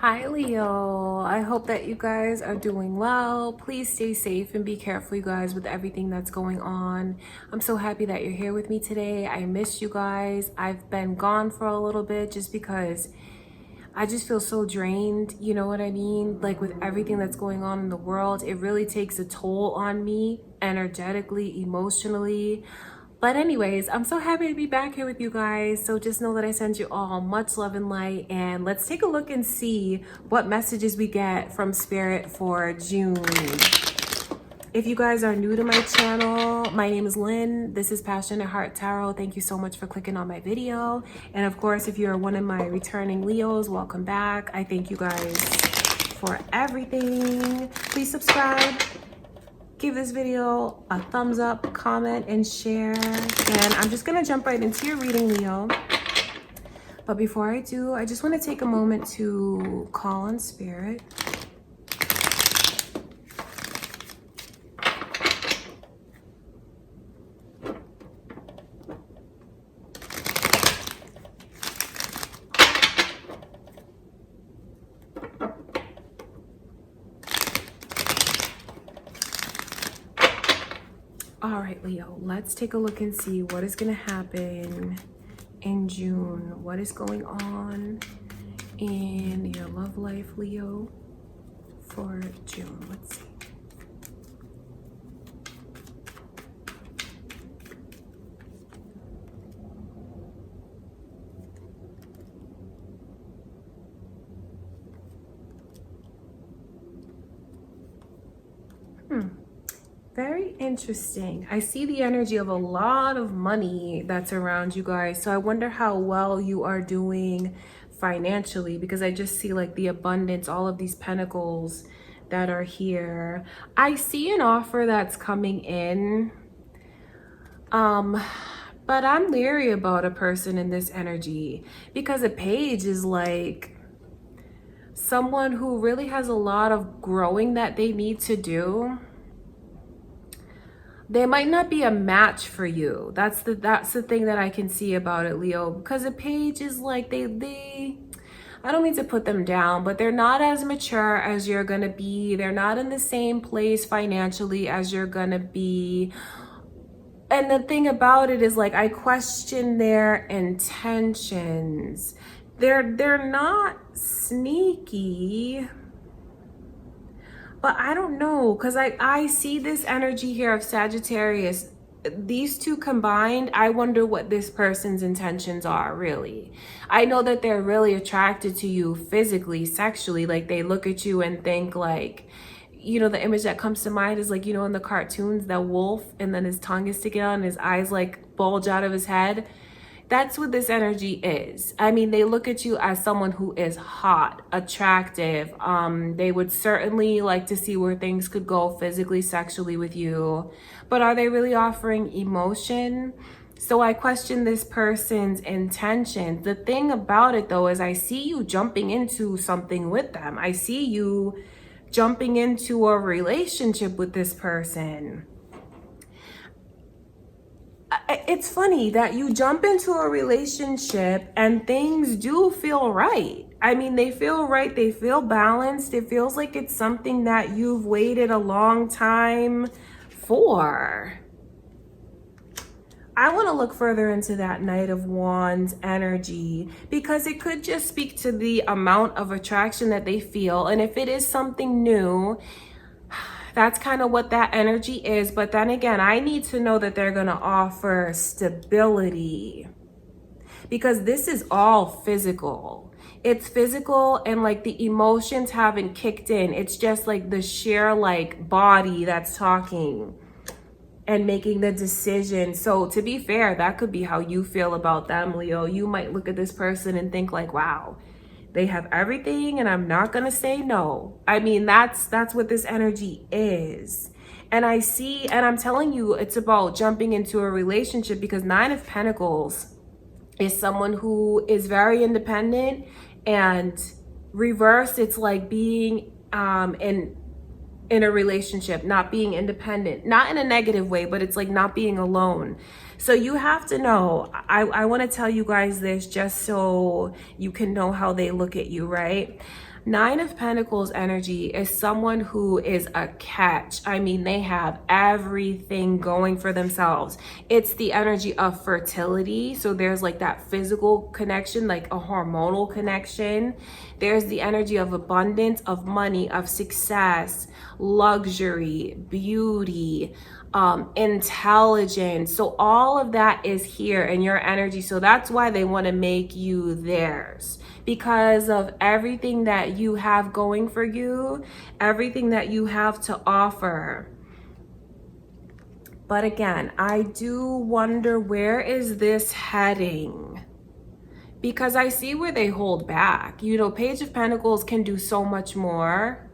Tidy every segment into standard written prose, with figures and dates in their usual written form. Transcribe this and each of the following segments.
Hi Leo, I hope that you guys are doing well. Please stay safe and be careful, you guys, with everything that's going on. I'm so happy that you're here with me today. I missed you guys. I've been gone for a little bit just because I just feel so drained, you know what I mean? Like with everything that's going on in the world, it really takes a toll on me energetically, emotionally. But anyways, I'm so happy to be back here with you guys. So just know that I send you all much love and light. And let's take a look and see what messages we get from Spirit for June. If you guys are new to my channel, my name is Lynn. This is Passionate Heart Tarot. Thank you so much for clicking on my video. And of course, if you're one of my returning Leos, welcome back. I thank you guys for everything. Please subscribe. Give this video a thumbs up, comment, and share. And I'm just gonna jump right into your reading, Leo. But before I do, I just wanna take a moment to call on Spirit. All right, Leo, let's take a look and see what is gonna happen in June. What is going on in your love life, Leo, for June? Let's see. Very interesting. I see the energy of a lot of money that's around you guys. So I wonder how well you are doing financially, because I just see like the abundance, all of these pentacles that are here. I see an offer that's coming in. But I'm leery about a person in this energy because a page is like someone who really has a lot of growing that they need to do. They might not be a match for you. That's the thing that I can see about it, Leo, because a page is like they I don't mean to put them down, but they're not as mature as you're gonna be. They're not in the same place financially as you're gonna be. And the thing about it is, like, I question their intentions. They're not sneaky, but I don't know, because I see this energy here of Sagittarius. These two combined, I wonder what this person's intentions are, really. I know that they're really attracted to you physically, sexually. Like, they look at you and think, like, you know, the image that comes to mind is like, you know, in the cartoons, that wolf, and then his tongue is sticking out and his eyes like bulge out of his head. That's what this energy is. I mean, they look at you as someone who is hot, attractive. They would certainly like to see where things could go physically, sexually with you. But are they really offering emotion? So I question this person's intention. The thing about it, though, is I see you jumping into something with them. I see you jumping into a relationship with this person. It's funny that you jump into a relationship and things do feel right. I mean, they feel right. They feel balanced. It feels like it's something that you've waited a long time for. I want to look further into that Knight of Wands energy, because it could just speak to the amount of attraction that they feel. And if it is something new, that's kind of what that energy is. But then again, I need to know that they're going to offer stability, because this is all physical. It's physical, and like the emotions haven't kicked in. It's just like the sheer like body that's talking and making the decision. So to be fair, that could be how you feel about them, Leo. You might look at this person and think like, wow, they have everything and I'm not gonna say no. I mean, that's what this energy is. And I see, and I'm telling you, it's about jumping into a relationship, because Nine of Pentacles is someone who is very independent, and reversed, it's like being in a relationship, not being independent, not in a negative way, but it's like not being alone. So you have to know, I want to tell you guys this just so you can know how they look at you, right? Nine of Pentacles energy is someone who is a catch. I mean, they have everything going for themselves. It's the energy of fertility. So there's like that physical connection, like a hormonal connection. There's the energy of abundance, of money, of success, luxury, beauty, intelligence. So all of that is here in your energy. So that's why they want to make you theirs, because of everything that you have going for you, everything that you have to offer. But again, I do wonder, where is this heading? Because I see where they hold back. You know, Page of Pentacles can do so much more.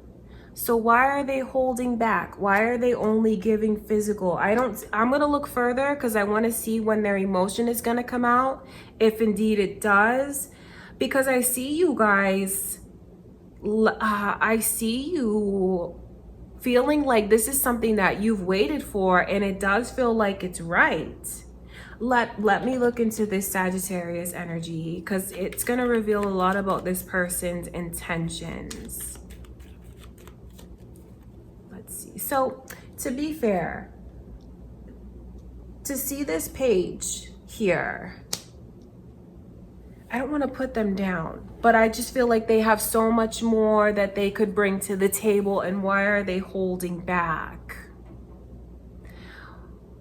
So why are they holding back? Why are they only giving physical? I'm going to look further because I want to see when their emotion is going to come out, if indeed it does. Because I see you guys, I see you feeling like this is something that you've waited for, and it does feel like it's right. Let me look into this Sagittarius energy, because it's going to reveal a lot about this person's intentions. Let's see. So, to be fair, to see this page here, I don't want to put them down, but I just feel like they have so much more that they could bring to the table, and why are they holding back?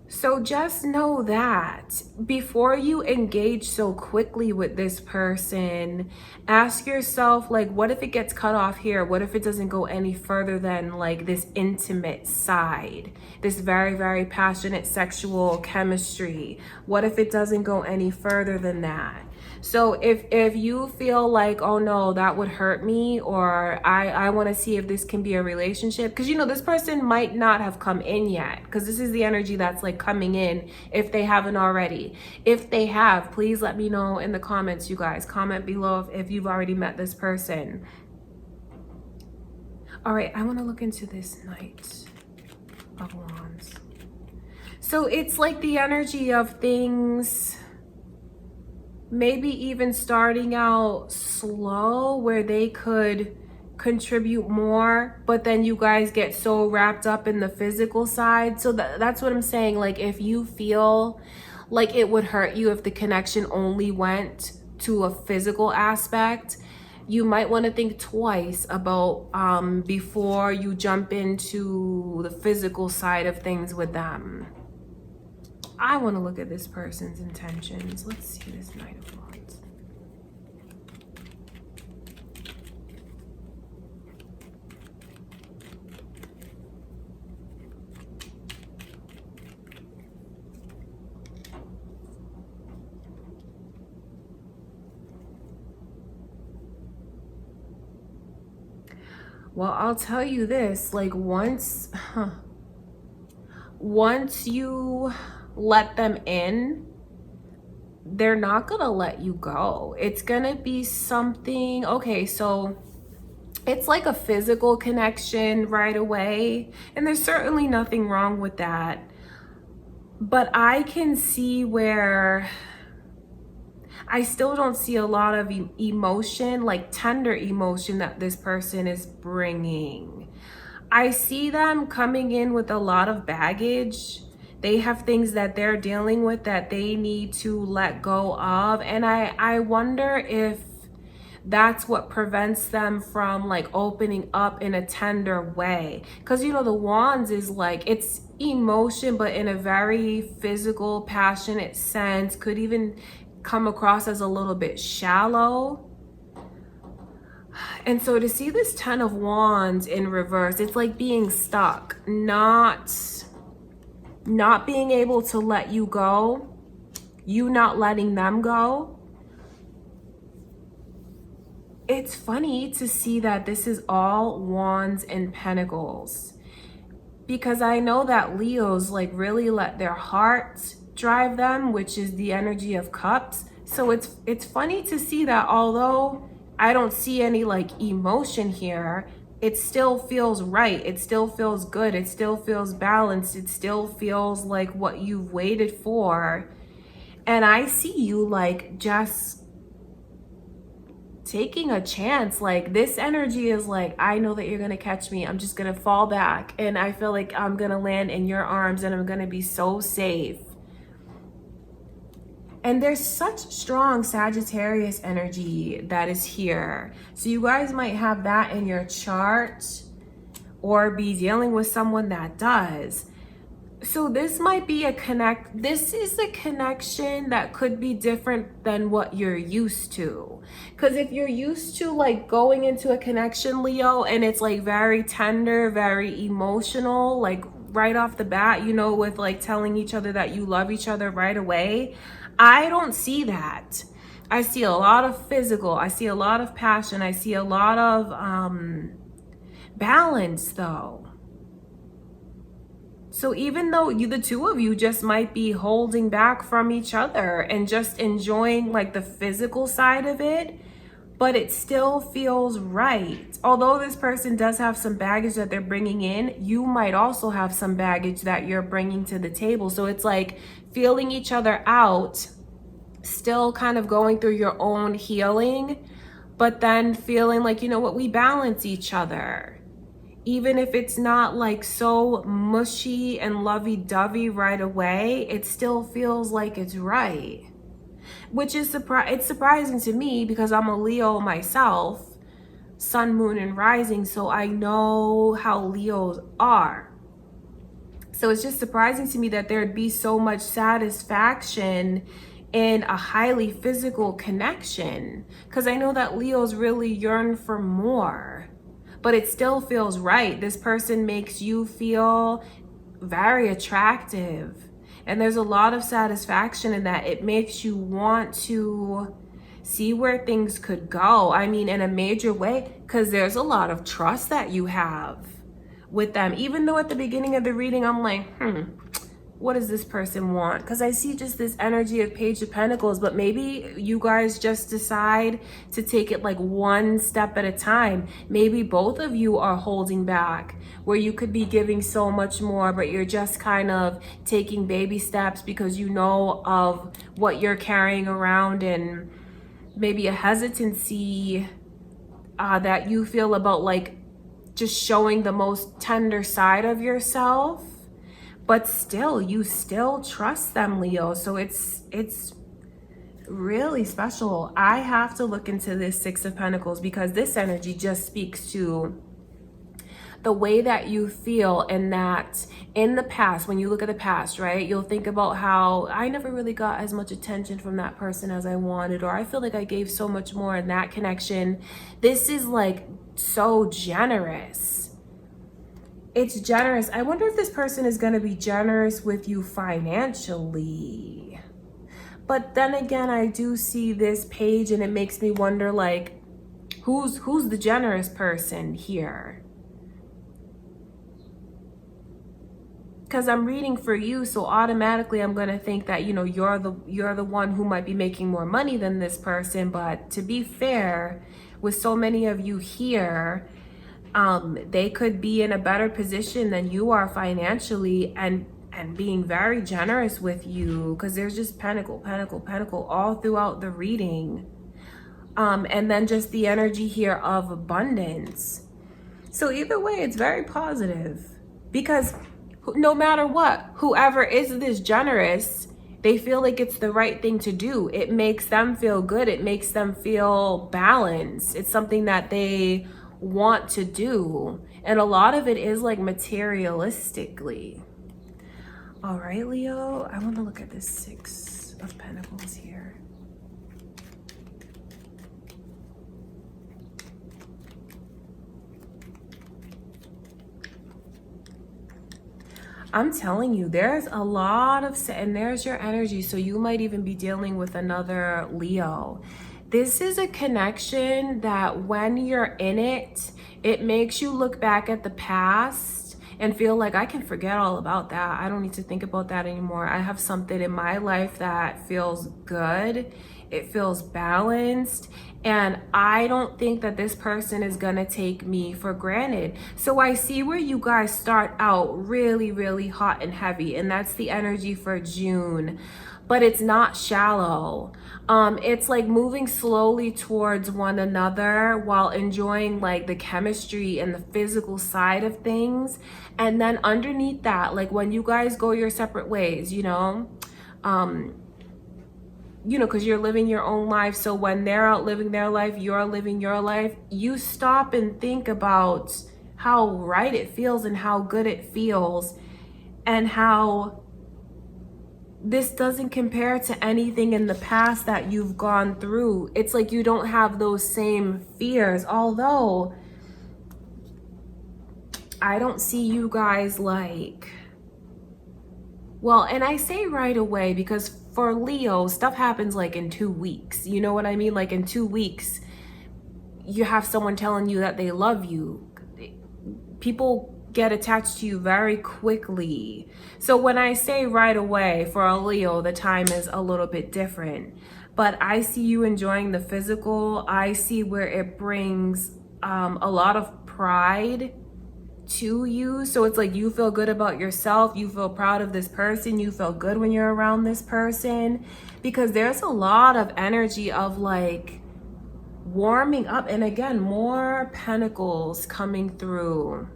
So just know that before you engage so quickly with this person, ask yourself, like, what if it gets cut off here? What if it doesn't go any further than like this intimate side, this very, very passionate sexual chemistry? What if it doesn't go any further than that? So if you feel like, oh no, that would hurt me, or I want to see if this can be a relationship, because you know this person might not have come in yet, because this is the energy that's like coming in if they haven't already. If they have, please let me know in the comments, you guys. Comment below if you've already met this person. All right, I want to look into this Knight of Wands. So it's like the energy of things maybe even starting out slow, where they could contribute more, but then you guys get so wrapped up in the physical side. So that's what I'm saying. Like, if you feel like it would hurt you if the connection only went to a physical aspect, you might want to think twice about before you jump into the physical side of things with them. I want to look at this person's intentions. Let's see this Knight of Wands. Well, I'll tell you this, like once you let them in, they're not gonna let you go. It's gonna be something, okay, so it's like a physical connection right away, and there's certainly nothing wrong with that, but I can see where I still don't see a lot of emotion, like tender emotion, that this person is bringing. I see them coming in with a lot of baggage. They have things that they're dealing with that they need to let go of. And I wonder if that's what prevents them from like opening up in a tender way. Because, you know, the Wands is like, it's emotion, but in a very physical, passionate sense. Could even come across as a little bit shallow. And so to see this Ten of Wands in reverse, it's like being stuck, not being able to let you go, you not letting them go. It's funny to see that this is all Wands and Pentacles, because I know that Leos like really let their heart drive them, which is the energy of Cups. So it's funny to see that although I don't see any like emotion here, it still feels right. It still feels good. It still feels balanced. It still feels like what you've waited for. And I see you like just taking a chance. Like this energy is like, I know that you're gonna catch me. I'm just gonna fall back and I feel like I'm gonna land in your arms and I'm gonna be so safe. And there's such strong Sagittarius energy that is here. So you guys might have that in your chart or be dealing with someone that does. So this might be this is a connection that could be different than what you're used to. Because if you're used to like going into a connection, Leo, and it's like very tender, very emotional, like right off the bat, you know, with like telling each other that you love each other right away, I don't see that. I see a lot of physical, I see a lot of passion, I see a lot of balance though. So even though the two of you just might be holding back from each other and just enjoying like the physical side of it, but it still feels right. Although this person does have some baggage that they're bringing in, you might also have some baggage that you're bringing to the table. So it's like feeling each other out, still kind of going through your own healing, but then feeling like, you know what, we balance each other. Even if it's not like so mushy and lovey-dovey right away, it still feels like it's right. Which is it's surprising to me because I'm a Leo myself, sun, moon, and rising, so I know how Leos are. So it's just surprising to me that there'd be so much satisfaction in a highly physical connection, because I know that Leos really yearn for more. But it still feels right. This person makes you feel very attractive. And there's a lot of satisfaction in that. It makes you want to see where things could go. I mean, in a major way, because there's a lot of trust that you have with them. Even though at the beginning of the reading, I'm like, what does this person want? Because I see just this energy of Page of Pentacles, but maybe you guys just decide to take it like one step at a time. Maybe both of you are holding back where you could be giving so much more, but you're just kind of taking baby steps because you know of what you're carrying around and maybe a hesitancy that you feel about like just showing the most tender side of yourself. But still, you still trust them, Leo. So it's really special. I have to look into this Six of Pentacles because this energy just speaks to the way that you feel, and that in the past, when you look at the past, right, you'll think about how I never really got as much attention from that person as I wanted, or I feel like I gave so much more in that connection. This is like so generous. It's generous. I wonder if this person is going to be generous with you financially. But then again, I do see this page and it makes me wonder, like, who's the generous person here? Because I'm reading for you, so automatically I'm going to think that, you know, you're the one who might be making more money than this person. But to be fair, with so many of you here, they could be in a better position than you are financially and being very generous with you, because there's just pentacle, pentacle, pentacle all throughout the reading. And then just the energy here of abundance. So either way, it's very positive, because no matter what, whoever is this generous, they feel like it's the right thing to do. It makes them feel good. It makes them feel balanced. It's something that they want to do, and a lot of it is like materialistically. All right, Leo, I want to look at this Six of Pentacles here. I'm telling you, there's a lot of, and there's your energy, so you might even be dealing with another Leo. This is a connection that when you're in it, it makes you look back at the past and feel like, I can forget all about that. I don't need to think about that anymore. I have something in my life that feels good. It feels balanced. And I don't think that this person is going to take me for granted. So I see where you guys start out really, really hot and heavy. And that's the energy for June. but it's not shallow. It's like moving slowly towards one another while enjoying like the chemistry and the physical side of things. And then underneath that, like when you guys go your separate ways, because you're living your own life. So when they're out living their life, you're living your life. You stop and think about how right it feels and how good it feels, and how this doesn't compare to anything in the past that you've gone through. It's like you don't have those same fears. Although I don't see you guys like, well, and I say right away because for Leo, stuff happens like in 2 weeks. You know what I mean? Like in 2 weeks, you have someone telling you that they love you. People get attached to you very quickly. So when I say right away, for a Leo, the time is a little bit different. But I see you enjoying the physical. I see where it brings a lot of pride to you. So it's like you feel good about yourself. You feel proud of this person. You feel good when you're around this person. Because there's a lot of energy of like warming up. And again, more pentacles coming through.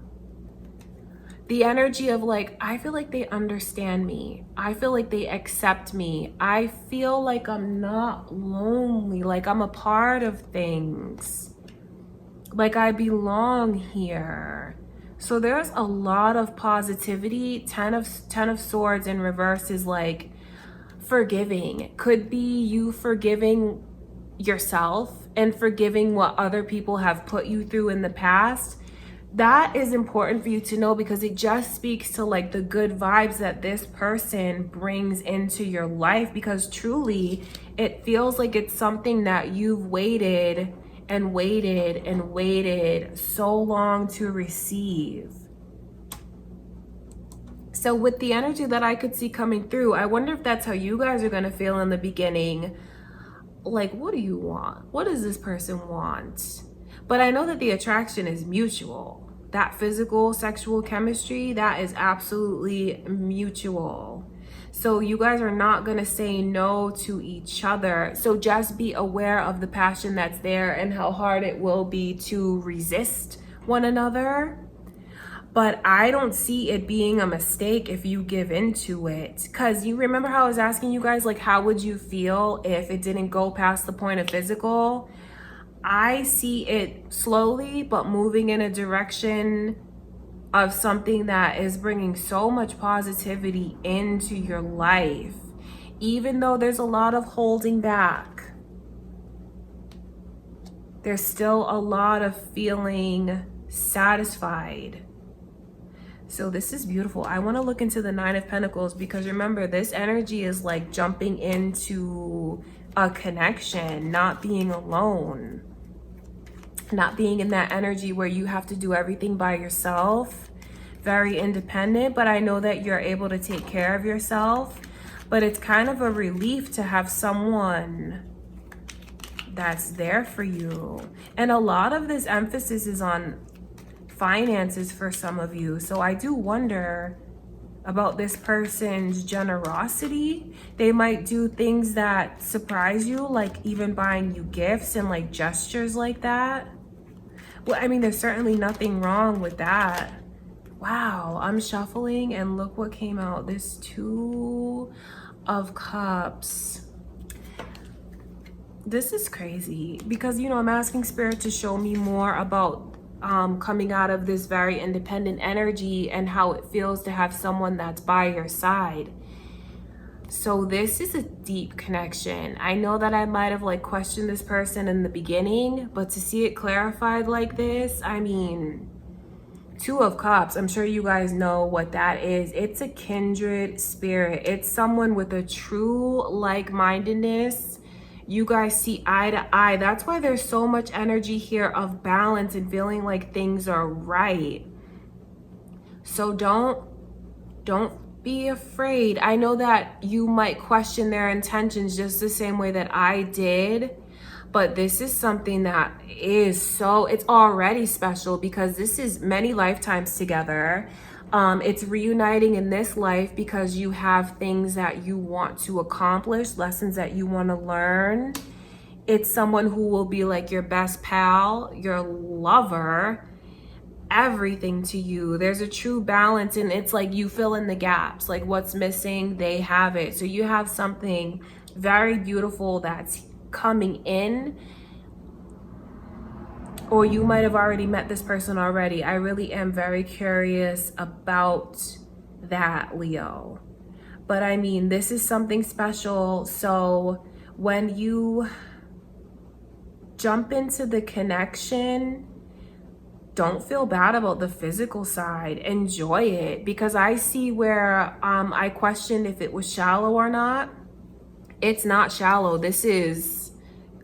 The energy of like, I feel like they understand me. I feel like they accept me. I feel like I'm not lonely, like I'm a part of things. Like I belong here. So there's a lot of positivity. 10 of Swords in reverse is like forgiving. Could be you forgiving yourself and forgiving what other people have put you through in the past. That is important for you to know, because it just speaks to like the good vibes that this person brings into your life, because truly it feels like it's something that you've waited and waited and waited so long to receive. So with the energy that I could see coming through, I wonder if that's how you guys are going to feel in the beginning. Like, what do you want? What does this person want? But I know that the attraction is mutual. That physical, sexual chemistry, that is absolutely mutual. So you guys are not going to say no to each other. So just be aware of the passion that's there and how hard it will be to resist one another. But I don't see it being a mistake if you give into it. Because you remember how I was asking you guys, like, how would you feel if it didn't go past the point of physical? I see it slowly, but moving in a direction of something that is bringing so much positivity into your life. Even though there's a lot of holding back, there's still a lot of feeling satisfied. So this is beautiful. I want to look into the 9 of Pentacles, because remember, this energy is like jumping into a connection, not being alone. Not being in that energy where you have to do everything by yourself. Very independent, but I know that you're able to take care of yourself. But it's kind of a relief to have someone that's there for you. And a lot of this emphasis is on finances for some of you. So I do wonder about this person's generosity. They might do things that surprise you, like even buying you gifts and like gestures like that. Well, I mean, there's certainly nothing wrong with that. Wow, I'm shuffling and look what came out. This 2 of Cups. This is crazy because, I'm asking Spirit to show me more about coming out of this very independent energy and how it feels to have someone that's by your side. So this is a deep connection. I know that I might have like questioned this person in the beginning, but to see it clarified like this, I mean, 2 of Cups, I'm sure you guys know what that is. It's a kindred spirit. It's someone with a true like-mindedness. You guys see eye to eye. That's why there's so much energy here of balance and feeling like things are right. So don't be afraid. I know that you might question their intentions just the same way that I did, but this is something that is it's already special, because this is many lifetimes together. It's reuniting in this life because you have things that you want to accomplish, lessons that you want to learn. It's someone who will be like your best pal, your lover, everything to you. There's a true balance, and it's like you fill in the gaps. Like what's missing, they have it. So you have something very beautiful that's coming in, or you might have already met this person already. I really am very curious about that, Leo. But I mean, this is something special. So when you jump into the connection, don't feel bad about the physical side. Enjoy it, because I see where I questioned if it was shallow or not. It's not shallow. This is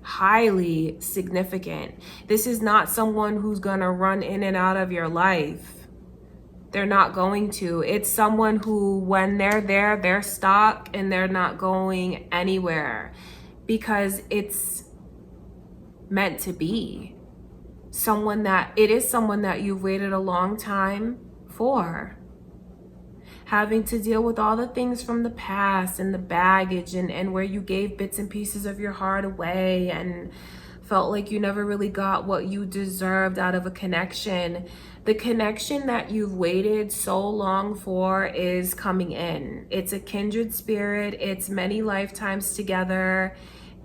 highly significant. This is not someone who's gonna run in and out of your life. They're not going to. It's someone who, when they're there, they're stuck and they're not going anywhere, because it's meant to be. It is someone that you've waited a long time for. Having to deal with all the things from the past and the baggage, and where you gave bits and pieces of your heart away and felt like you never really got what you deserved out of a connection. The connection that you've waited so long for is coming in. It's a kindred spirit. It's many lifetimes together,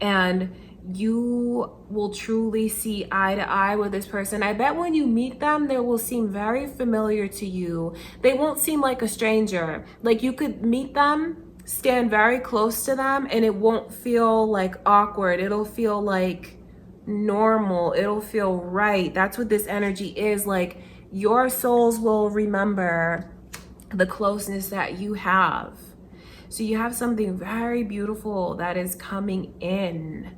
and you will truly see eye to eye with this person. I bet when you meet them, they will seem very familiar to you. They won't seem like a stranger. Like you could meet them, stand very close to them, and it won't feel like awkward. It'll feel like normal. It'll feel right. That's what this energy is. Like your souls will remember the closeness that you have. So you have something very beautiful that is coming in.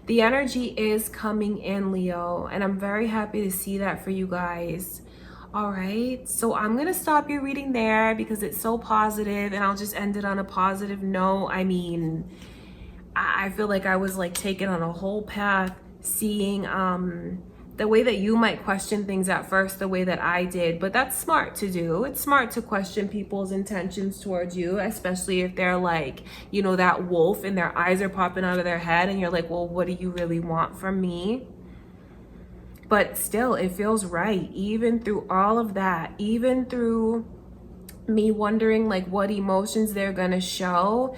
The energy is coming in, Leo, and I'm very happy to see that for you guys. All right, so I'm going to stop your reading there because it's so positive, and I'll just end it on a positive note. I mean, I feel like I was like taken on a whole path, seeing the way that you might question things at first, the way that I did, but that's smart to do. It's smart to question people's intentions towards you, especially if they're like, you know, that wolf and their eyes are popping out of their head and you're like, well, what do you really want from me? But still, it feels right, even through all of that, even through me wondering like what emotions they're gonna show.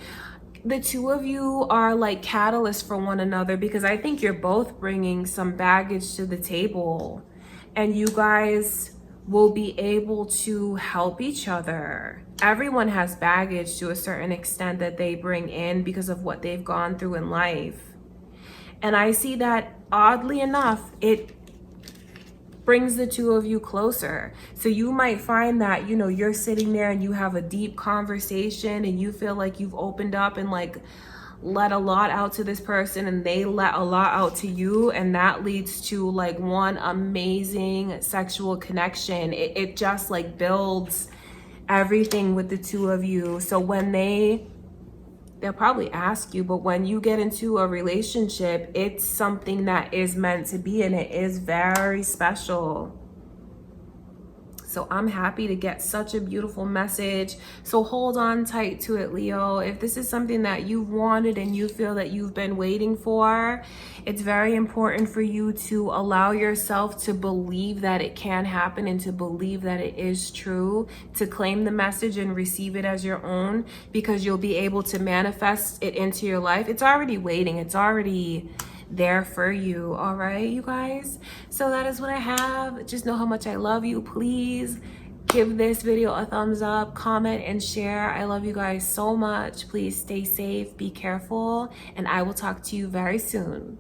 The two of you are like catalysts for one another, because I think you're both bringing some baggage to the table, and you guys will be able to help each other. Everyone has baggage to a certain extent that they bring in because of what they've gone through in life. And I see that, oddly enough, it brings the two of you closer. So you might find that, you know, you're sitting there and you have a deep conversation and you feel like you've opened up and like let a lot out to this person, and they let a lot out to you, and that leads to like one amazing sexual connection. It just like builds everything with the two of you. So when they'll probably ask you, but when you get into a relationship, it's something that is meant to be, and it is very special. So I'm happy to get such a beautiful message. So hold on tight to it, Leo. If this is something that you've wanted and you feel that you've been waiting for, it's very important for you to allow yourself to believe that it can happen and to believe that it is true, to claim the message and receive it as your own, because you'll be able to manifest it into your life. It's already waiting. It's already there for you. All right, you guys, so that is what I have. Just know how much I love you. Please give this video a thumbs up, comment, and share. I love you guys so much. Please stay safe, be careful, and I will talk to you very soon.